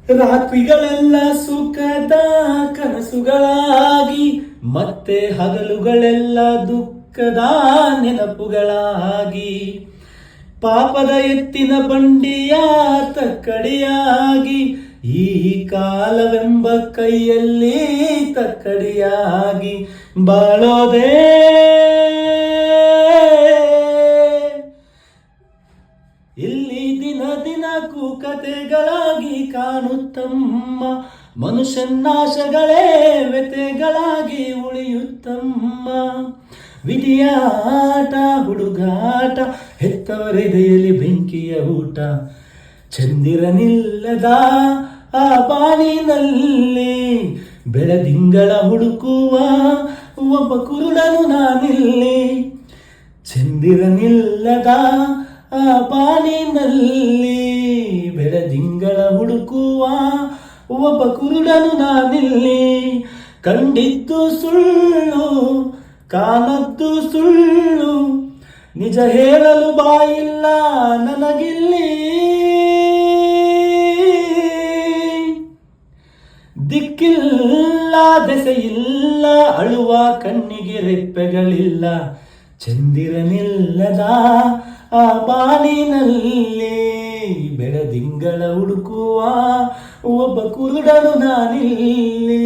ರಾತ್ರಿಗಳೆಲ್ಲ ಸುಖದ ಕನಸುಗಳಾಗಿ ಮತ್ತೆ ಹಗಲುಗಳೆಲ್ಲ ದುಃಖದ ನೆನಪುಗಳಾಗಿ ಪಾಪದ ಎತ್ತಿನ ಬಂಡಿಯ ತಕ್ಕಡಿಯಾಗಿ ಈ ಕಾಲವೆಂಬ ಕೈಯಲ್ಲಿ ತಕ್ಕಡಿಯಾಗಿ ಬಾಳೋದೇ ಇಲ್ಲಿ ದಿನ ದಿನಕ್ಕೂ ಕತೆಗಳಾಗಿ ಕಾಣುತ್ತಮ್ಮ ಮನುಷ್ಯನಾಶಗಳೇ ವ್ಯತೆಗಳಾಗಿ ಉಳಿಯುತ್ತಮ್ಮ ವಿಧಿಯಾಟ ಹುಡುಗಾಟ ಹೆತ್ತವರ ಎದೆಯಲ್ಲಿ ಬೆಂಕಿಯ ಊಟ ಚಂದಿರನಿಲ್ಲದ ಆ ಬಾನಿನಲ್ಲಿ ಬೆಳದಿಂಗಳ ಹುಡುಕುವ ಒಬ್ಬ ಕುರುಡನು ನಾನಿಲ್ಲಿ ಚಂದಿರನಿಲ್ಲದ ಆ ಬಾನಿನಲ್ಲಿ ಬೆಳದಿಂಗಳ ಹುಡುಕುವ ಒಬ್ಬ ಕುರುಡನು ನಾನಿಲ್ಲಿ ಕಂಡಿದ್ದು ಸುಳ್ಳು ಕಾಣದ್ದು ಸುಳ್ಳು ನಿಜ ಹೇಳಲು ಬಾಯಿಲ್ಲ ನನಗಿಲ್ಲಿ ದಿಕ್ಕಿಲ್ಲ ದೆಸೆಯಿಲ್ಲ ಅಳುವ ಕಣ್ಣಿಗೆ ರೆಪ್ಪೆಗಳಿಲ್ಲ ಚಂದಿರನಿಲ್ಲದ ಆ ಬಾನಿನಲ್ಲಿ ಬೆಳದಿಂಗಳ ಹುಡುಕುವ ಒಬ್ಬ ಕುರುಡನು ನಾನಿಲ್ಲಿ